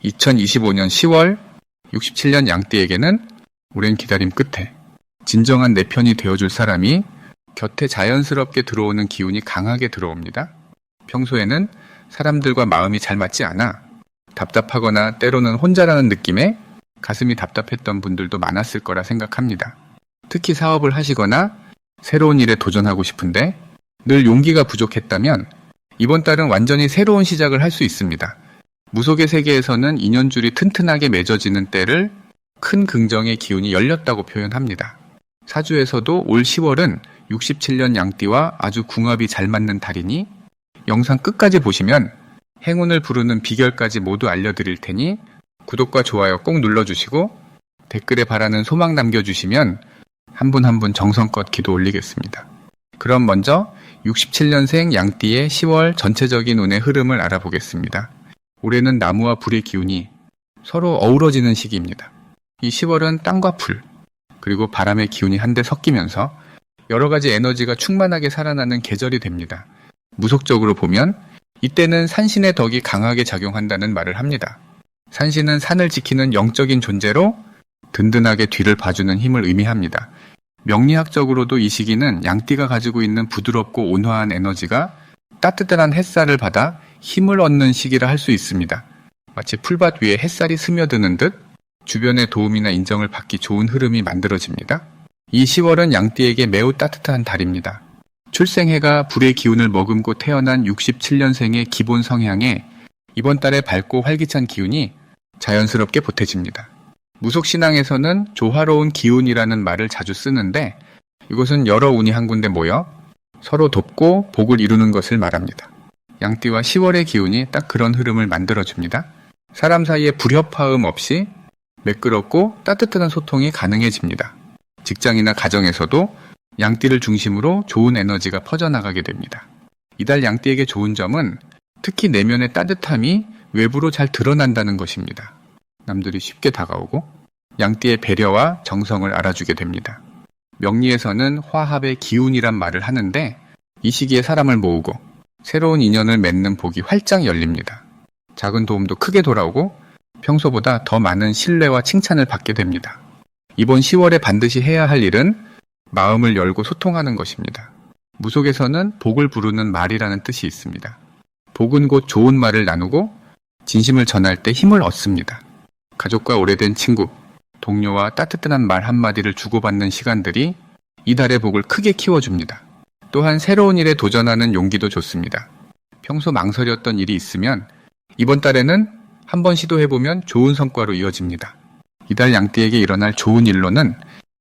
2025년 10월 67년 양띠에게는 오랜 기다림 끝에 진정한 내 편이 되어줄 사람이 곁에 자연스럽게 들어오는 기운이 강하게 들어옵니다. 평소에는 사람들과 마음이 잘 맞지 않아 답답하거나 때로는 혼자라는 느낌에 가슴이 답답했던 분들도 많았을 거라 생각합니다. 특히 사업을 하시거나 새로운 일에 도전하고 싶은데 늘 용기가 부족했다면 이번 달은 완전히 새로운 시작을 할 수 있습니다. 무속의 세계에서는 인연줄이 튼튼하게 맺어지는 때를 큰 긍정의 기운이 열렸다고 표현합니다. 사주에서도 올 10월은 67년 양띠와 아주 궁합이 잘 맞는 달이니 영상 끝까지 보시면 행운을 부르는 비결까지 모두 알려드릴 테니 구독과 좋아요 꼭 눌러주시고 댓글에 바라는 소망 남겨주시면 한 분 한 분 정성껏 기도 올리겠습니다. 그럼 먼저 67년생 양띠의 10월 전체적인 운의 흐름을 알아보겠습니다. 올해는 나무와 불의 기운이 서로 어우러지는 시기입니다. 이 10월은 땅과 불, 그리고 바람의 기운이 한데 섞이면서 여러 가지 에너지가 충만하게 살아나는 계절이 됩니다. 무속적으로 보면 이때는 산신의 덕이 강하게 작용한다는 말을 합니다. 산신은 산을 지키는 영적인 존재로 든든하게 뒤를 봐주는 힘을 의미합니다. 명리학적으로도 이 시기는 양띠가 가지고 있는 부드럽고 온화한 에너지가 따뜻한 햇살을 받아 힘을 얻는 시기라 할 수 있습니다. 마치 풀밭 위에 햇살이 스며드는 듯 주변의 도움이나 인정을 받기 좋은 흐름이 만들어집니다. 이 10월은 양띠에게 매우 따뜻한 달입니다. 출생해가 불의 기운을 머금고 태어난 67년생의 기본 성향에 이번 달에 밝고 활기찬 기운이 자연스럽게 보태집니다. 무속신앙에서는 조화로운 기운이라는 말을 자주 쓰는데 이것은 여러 운이 한 군데 모여 서로 돕고 복을 이루는 것을 말합니다. 양띠와 10월의 기운이 딱 그런 흐름을 만들어줍니다. 사람 사이에 불협화음 없이 매끄럽고 따뜻한 소통이 가능해집니다. 직장이나 가정에서도 양띠를 중심으로 좋은 에너지가 퍼져나가게 됩니다. 이달 양띠에게 좋은 점은 특히 내면의 따뜻함이 외부로 잘 드러난다는 것입니다. 남들이 쉽게 다가오고 양띠의 배려와 정성을 알아주게 됩니다. 명리에서는 화합의 기운이란 말을 하는데 이 시기에 사람을 모으고 새로운 인연을 맺는 복이 활짝 열립니다. 작은 도움도 크게 돌아오고 평소보다 더 많은 신뢰와 칭찬을 받게 됩니다. 이번 10월에 반드시 해야 할 일은 마음을 열고 소통하는 것입니다. 무속에서는 복을 부르는 말이라는 뜻이 있습니다. 복은 곧 좋은 말을 나누고 진심을 전할 때 힘을 얻습니다. 가족과 오래된 친구, 동료와 따뜻한 말 한마디를 주고받는 시간들이 이달의 복을 크게 키워줍니다. 또한 새로운 일에 도전하는 용기도 좋습니다. 평소 망설였던 일이 있으면 이번 달에는 한번 시도해보면 좋은 성과로 이어집니다. 이달 양띠에게 일어날 좋은 일로는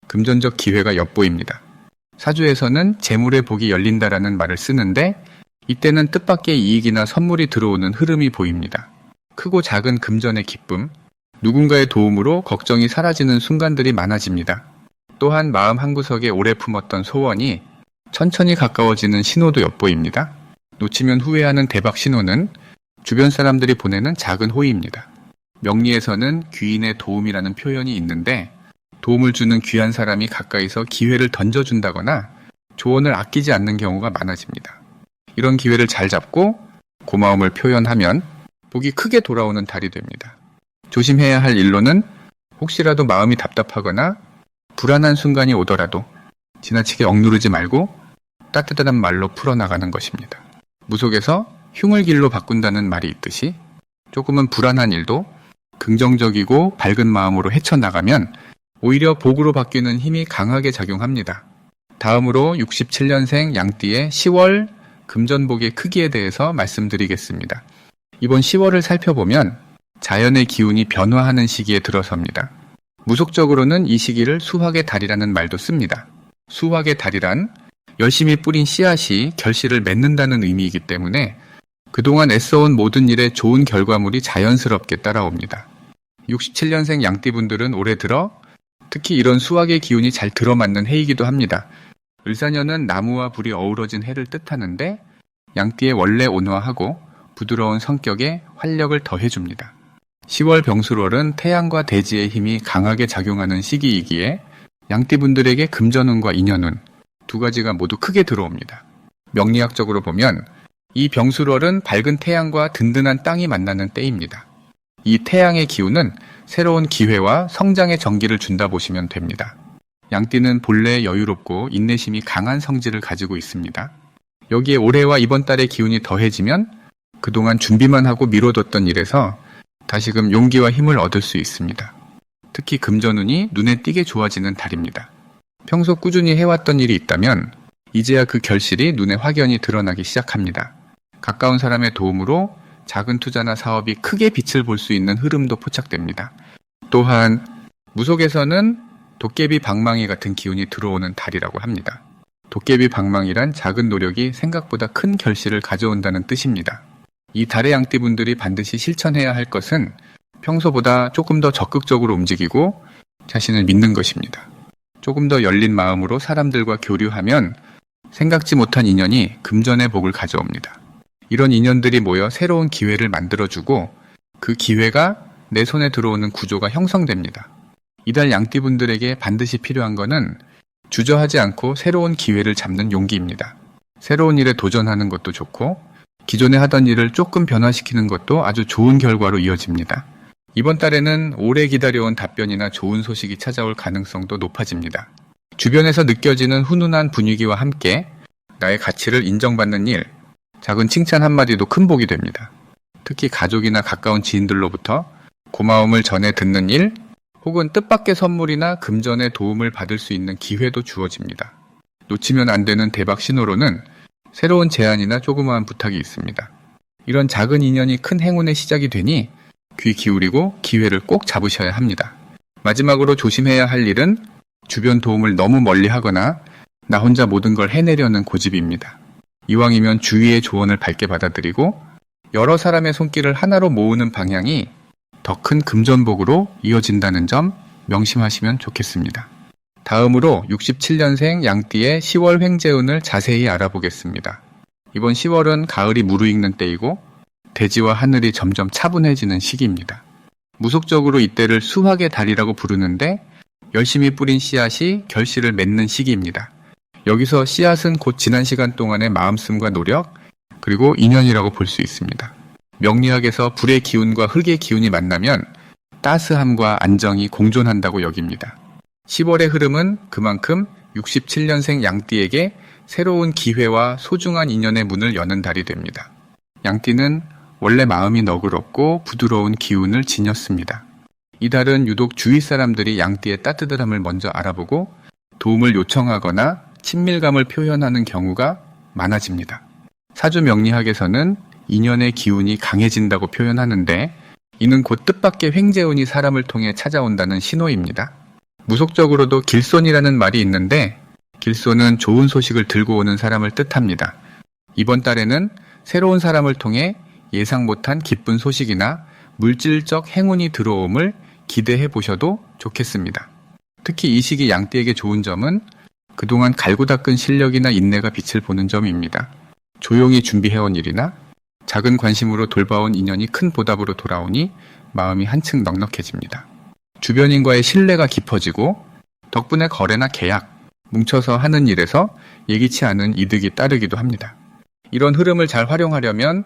금전적 기회가 엿보입니다. 사주에서는 재물의 복이 열린다라는 말을 쓰는데 이때는 뜻밖의 이익이나 선물이 들어오는 흐름이 보입니다. 크고 작은 금전의 기쁨, 누군가의 도움으로 걱정이 사라지는 순간들이 많아집니다. 또한 마음 한구석에 오래 품었던 소원이 천천히 가까워지는 신호도 엿보입니다. 놓치면 후회하는 대박 신호는 주변 사람들이 보내는 작은 호의입니다. 명리에서는 귀인의 도움이라는 표현이 있는데 도움을 주는 귀한 사람이 가까이서 기회를 던져준다거나 조언을 아끼지 않는 경우가 많아집니다. 이런 기회를 잘 잡고 고마움을 표현하면 복이 크게 돌아오는 달이 됩니다. 조심해야 할 일로는 혹시라도 마음이 답답하거나 불안한 순간이 오더라도 지나치게 억누르지 말고 따뜻한 말로 풀어나가는 것입니다. 무속에서 흉을 길로 바꾼다는 말이 있듯이 조금은 불안한 일도 긍정적이고 밝은 마음으로 헤쳐나가면 오히려 복으로 바뀌는 힘이 강하게 작용합니다. 다음으로 67년생 양띠의 10월 금전복의 크기에 대해서 말씀드리겠습니다. 이번 10월을 살펴보면 자연의 기운이 변화하는 시기에 들어섭니다. 무속적으로는 이 시기를 수확의 달이라는 말도 씁니다. 수확의 달이란 열심히 뿌린 씨앗이 결실을 맺는다는 의미이기 때문에 그동안 애써온 모든 일에 좋은 결과물이 자연스럽게 따라옵니다. 67년생 양띠분들은 올해 들어 특히 이런 수확의 기운이 잘 들어맞는 해이기도 합니다. 을사년은 나무와 불이 어우러진 해를 뜻하는데 양띠의 원래 온화하고 부드러운 성격에 활력을 더해줍니다. 10월 병술월은 태양과 대지의 힘이 강하게 작용하는 시기이기에 양띠분들에게 금전운과 인연운 두 가지가 모두 크게 들어옵니다. 명리학적으로 보면 이 병술월은 밝은 태양과 든든한 땅이 만나는 때입니다. 이 태양의 기운은 새로운 기회와 성장의 전기를 준다 보시면 됩니다. 양띠는 본래 여유롭고 인내심이 강한 성질을 가지고 있습니다. 여기에 올해와 이번 달의 기운이 더해지면 그동안 준비만 하고 미뤄뒀던 일에서 다시금 용기와 힘을 얻을 수 있습니다. 특히 금전운이 눈에 띄게 좋아지는 달입니다. 평소 꾸준히 해왔던 일이 있다면 이제야 그 결실이 눈에 확연히 드러나기 시작합니다. 가까운 사람의 도움으로 작은 투자나 사업이 크게 빛을 볼 수 있는 흐름도 포착됩니다. 또한 무속에서는 도깨비 방망이 같은 기운이 들어오는 달이라고 합니다. 도깨비 방망이란 작은 노력이 생각보다 큰 결실을 가져온다는 뜻입니다. 이 달의 양띠분들이 반드시 실천해야 할 것은 평소보다 조금 더 적극적으로 움직이고 자신을 믿는 것입니다. 조금 더 열린 마음으로 사람들과 교류하면 생각지 못한 인연이 금전의 복을 가져옵니다. 이런 인연들이 모여 새로운 기회를 만들어주고 그 기회가 내 손에 들어오는 구조가 형성됩니다. 이달 양띠분들에게 반드시 필요한 것은 주저하지 않고 새로운 기회를 잡는 용기입니다. 새로운 일에 도전하는 것도 좋고 기존에 하던 일을 조금 변화시키는 것도 아주 좋은 결과로 이어집니다. 이번 달에는 오래 기다려온 답변이나 좋은 소식이 찾아올 가능성도 높아집니다. 주변에서 느껴지는 훈훈한 분위기와 함께 나의 가치를 인정받는 일, 작은 칭찬 한마디도 큰 복이 됩니다. 특히 가족이나 가까운 지인들로부터 고마움을 전해 듣는 일, 혹은 뜻밖의 선물이나 금전의 도움을 받을 수 있는 기회도 주어집니다. 놓치면 안 되는 대박 신호로는 새로운 제안이나 조그마한 부탁이 있습니다. 이런 작은 인연이 큰 행운의 시작이 되니 귀 기울이고 기회를 꼭 잡으셔야 합니다. 마지막으로 조심해야 할 일은 주변 도움을 너무 멀리 하거나 나 혼자 모든 걸 해내려는 고집입니다. 이왕이면 주위의 조언을 밝게 받아들이고 여러 사람의 손길을 하나로 모으는 방향이 더 큰 금전복으로 이어진다는 점 명심하시면 좋겠습니다. 다음으로 67년생 양띠의 10월 횡재운을 자세히 알아보겠습니다. 이번 10월은 가을이 무르익는 때이고 대지와 하늘이 점점 차분해지는 시기입니다. 무속적으로 이때를 수확의 달이라고 부르는데 열심히 뿌린 씨앗이 결실을 맺는 시기입니다. 여기서 씨앗은 곧 지난 시간 동안의 마음씀과 노력, 그리고 인연이라고 볼 수 있습니다. 명리학에서 불의 기운과 흙의 기운이 만나면 따스함과 안정이 공존한다고 여깁니다. 10월의 흐름은 그만큼 67년생 양띠에게 새로운 기회와 소중한 인연의 문을 여는 달이 됩니다. 양띠는 원래 마음이 너그럽고 부드러운 기운을 지녔습니다. 이 달은 유독 주위 사람들이 양띠의 따뜻함을 먼저 알아보고 도움을 요청하거나 친밀감을 표현하는 경우가 많아집니다. 사주 명리학에서는 인연의 기운이 강해진다고 표현하는데 이는 곧 뜻밖의 횡재운이 사람을 통해 찾아온다는 신호입니다. 무속적으로도 길손이라는 말이 있는데 길손은 좋은 소식을 들고 오는 사람을 뜻합니다. 이번 달에는 새로운 사람을 통해 예상 못한 기쁜 소식이나 물질적 행운이 들어옴을 기대해 보셔도 좋겠습니다. 특히 이 시기 양띠에게 좋은 점은 그동안 갈고 닦은 실력이나 인내가 빛을 보는 점입니다. 조용히 준비해온 일이나 작은 관심으로 돌봐온 인연이 큰 보답으로 돌아오니 마음이 한층 넉넉해집니다. 주변인과의 신뢰가 깊어지고 덕분에 거래나 계약, 뭉쳐서 하는 일에서 예기치 않은 이득이 따르기도 합니다. 이런 흐름을 잘 활용하려면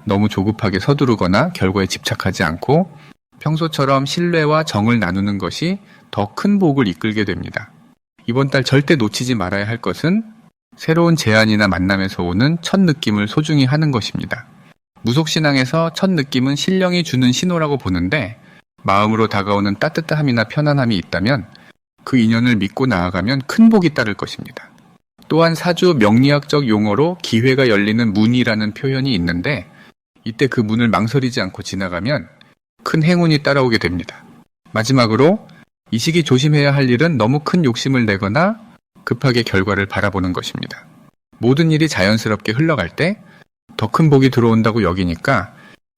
너무 조급하게 서두르거나 결과에 집착하지 않고 평소처럼 신뢰와 정을 나누는 것이 더 큰 복을 이끌게 됩니다. 이번 달 절대 놓치지 말아야 할 것은 새로운 제안이나 만남에서 오는 첫 느낌을 소중히 하는 것입니다. 무속신앙에서 첫 느낌은 신령이 주는 신호라고 보는데 마음으로 다가오는 따뜻함이나 편안함이 있다면 그 인연을 믿고 나아가면 큰 복이 따를 것입니다. 또한 사주 명리학적 용어로 기회가 열리는 문이라는 표현이 있는데 이때 그 문을 망설이지 않고 지나가면 큰 행운이 따라오게 됩니다. 마지막으로 이 시기 조심해야 할 일은 너무 큰 욕심을 내거나 급하게 결과를 바라보는 것입니다. 모든 일이 자연스럽게 흘러갈 때 더 큰 복이 들어온다고 여기니까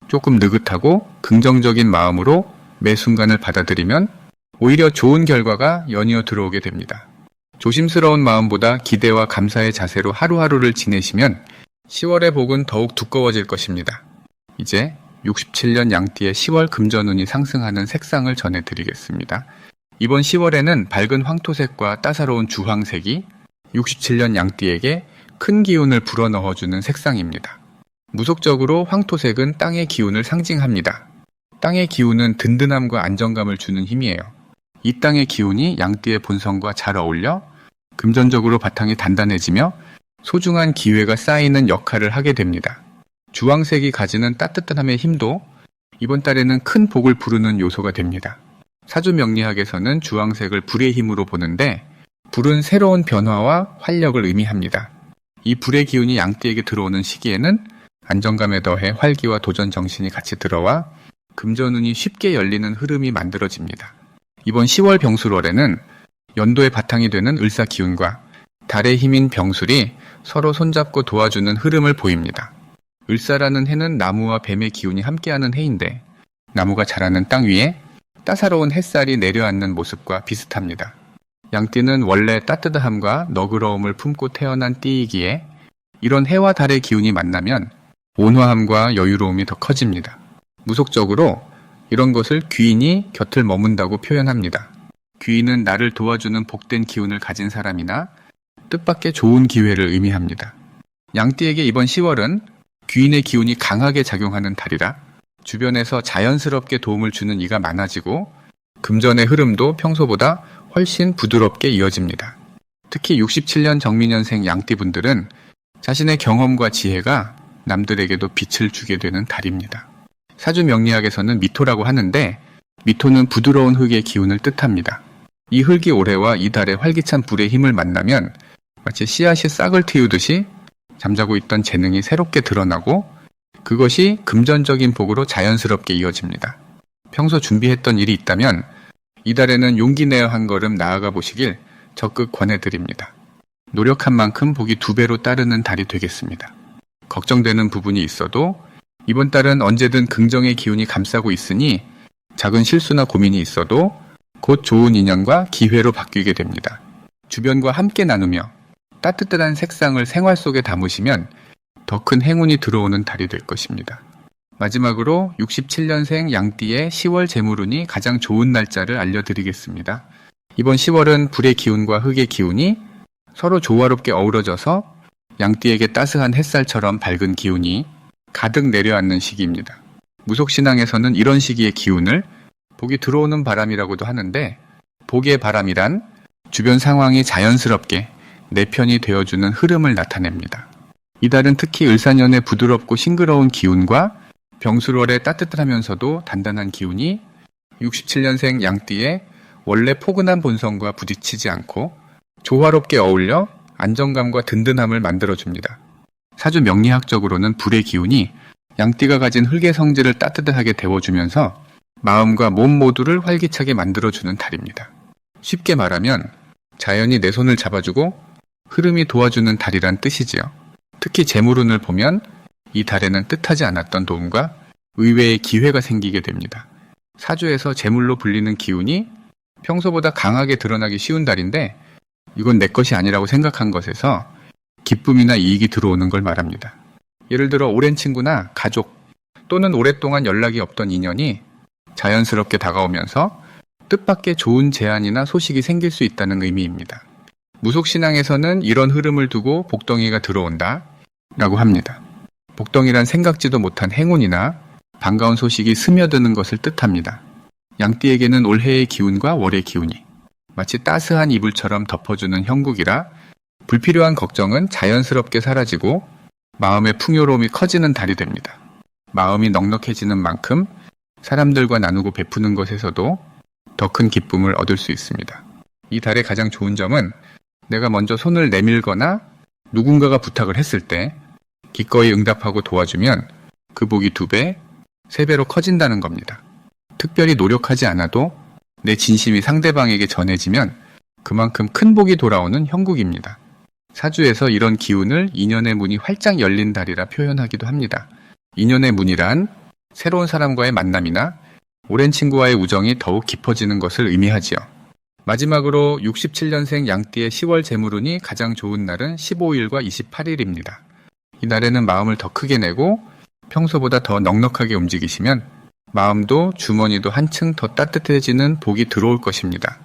조금 느긋하고 긍정적인 마음으로 매 순간을 받아들이면 오히려 좋은 결과가 연이어 들어오게 됩니다. 조심스러운 마음보다 기대와 감사의 자세로 하루하루를 지내시면 10월의 복은 더욱 두꺼워질 것입니다. 이제 67년 양띠의 10월 금전운이 상승하는 색상을 전해드리겠습니다. 이번 10월에는 밝은 황토색과 따사로운 주황색이 67년 양띠에게 큰 기운을 불어넣어주는 색상입니다. 무속적으로 황토색은 땅의 기운을 상징합니다. 땅의 기운은 든든함과 안정감을 주는 힘이에요. 이 땅의 기운이 양띠의 본성과 잘 어울려 금전적으로 바탕이 단단해지며 소중한 기회가 쌓이는 역할을 하게 됩니다. 주황색이 가지는 따뜻함의 힘도 이번 달에는 큰 복을 부르는 요소가 됩니다. 사주 명리학에서는 주황색을 불의 힘으로 보는데 불은 새로운 변화와 활력을 의미합니다. 이 불의 기운이 양띠에게 들어오는 시기에는 안정감에 더해 활기와 도전 정신이 같이 들어와 금전운이 쉽게 열리는 흐름이 만들어집니다. 이번 10월 병술월에는 연도의 바탕이 되는 을사 기운과 달의 힘인 병술이 서로 손잡고 도와주는 흐름을 보입니다. 을사라는 해는 나무와 뱀의 기운이 함께하는 해인데 나무가 자라는 땅 위에 따사로운 햇살이 내려앉는 모습과 비슷합니다. 양띠는 원래 따뜻함과 너그러움을 품고 태어난 띠이기에 이런 해와 달의 기운이 만나면 온화함과 여유로움이 더 커집니다. 무속적으로 이런 것을 귀인이 곁을 머문다고 표현합니다. 귀인은 나를 도와주는 복된 기운을 가진 사람이나 뜻밖의 좋은 기회를 의미합니다. 양띠에게 이번 10월은 귀인의 기운이 강하게 작용하는 달이라 주변에서 자연스럽게 도움을 주는 이가 많아지고 금전의 흐름도 평소보다 훨씬 부드럽게 이어집니다. 특히 67년 정민년생 양띠분들은 자신의 경험과 지혜가 남들에게도 빛을 주게 되는 달입니다. 사주 명리학에서는 미토라고 하는데 미토는 부드러운 흙의 기운을 뜻합니다. 이 흙이 올해와 이 달의 활기찬 불의 힘을 만나면 마치 씨앗이 싹을 틔우듯이 잠자고 있던 재능이 새롭게 드러나고 그것이 금전적인 복으로 자연스럽게 이어집니다. 평소 준비했던 일이 있다면 이달에는 용기 내어 한 걸음 나아가 보시길 적극 권해드립니다. 노력한 만큼 복이 2배로 따르는 달이 되겠습니다. 걱정되는 부분이 있어도 이번 달은 언제든 긍정의 기운이 감싸고 있으니 작은 실수나 고민이 있어도 곧 좋은 인연과 기회로 바뀌게 됩니다. 주변과 함께 나누며 따뜻한 색상을 생활 속에 담으시면 더 큰 행운이 들어오는 달이 될 것입니다. 마지막으로 67년생 양띠의 10월 재물운이 가장 좋은 날짜를 알려드리겠습니다. 이번 10월은 불의 기운과 흙의 기운이 서로 조화롭게 어우러져서 양띠에게 따스한 햇살처럼 밝은 기운이 가득 내려앉는 시기입니다. 무속신앙에서는 이런 시기의 기운을 복이 들어오는 바람이라고도 하는데 복의 바람이란 주변 상황이 자연스럽게 내 편이 되어주는 흐름을 나타냅니다. 이달은 특히 을사년의 부드럽고 싱그러운 기운과 병술월의 따뜻하면서도 단단한 기운이 67년생 양띠의 원래 포근한 본성과 부딪히지 않고 조화롭게 어울려 안정감과 든든함을 만들어줍니다. 사주 명리학적으로는 불의 기운이 양띠가 가진 흙의 성질을 따뜻하게 데워주면서 마음과 몸 모두를 활기차게 만들어주는 달입니다. 쉽게 말하면 자연이 내 손을 잡아주고 흐름이 도와주는 달이란 뜻이지요. 특히 재물운을 보면 이 달에는 뜻하지 않았던 도움과 의외의 기회가 생기게 됩니다. 사주에서 재물로 불리는 기운이 평소보다 강하게 드러나기 쉬운 달인데 이건 내 것이 아니라고 생각한 것에서 기쁨이나 이익이 들어오는 걸 말합니다. 예를 들어 오랜 친구나 가족 또는 오랫동안 연락이 없던 인연이 자연스럽게 다가오면서 뜻밖의 좋은 제안이나 소식이 생길 수 있다는 의미입니다. 무속신앙에서는 이런 흐름을 두고 복덩이가 들어온다 라고 합니다. 복덩이란 생각지도 못한 행운이나 반가운 소식이 스며드는 것을 뜻합니다. 양띠에게는 올해의 기운과 월의 기운이 마치 따스한 이불처럼 덮어주는 형국이라 불필요한 걱정은 자연스럽게 사라지고 마음의 풍요로움이 커지는 달이 됩니다. 마음이 넉넉해지는 만큼 사람들과 나누고 베푸는 것에서도 더 큰 기쁨을 얻을 수 있습니다. 이 달의 가장 좋은 점은 내가 먼저 손을 내밀거나 누군가가 부탁을 했을 때 기꺼이 응답하고 도와주면 그 복이 2배, 3배로 커진다는 겁니다. 특별히 노력하지 않아도 내 진심이 상대방에게 전해지면 그만큼 큰 복이 돌아오는 형국입니다. 사주에서 이런 기운을 인연의 문이 활짝 열린 달이라 표현하기도 합니다. 인연의 문이란 새로운 사람과의 만남이나 오랜 친구와의 우정이 더욱 깊어지는 것을 의미하지요. 마지막으로 67년생 양띠의 10월 재물운이 가장 좋은 날은 15일과 28일입니다. 이 날에는 마음을 더 크게 내고 평소보다 더 넉넉하게 움직이시면 마음도 주머니도 한층 더 따뜻해지는 복이 들어올 것입니다.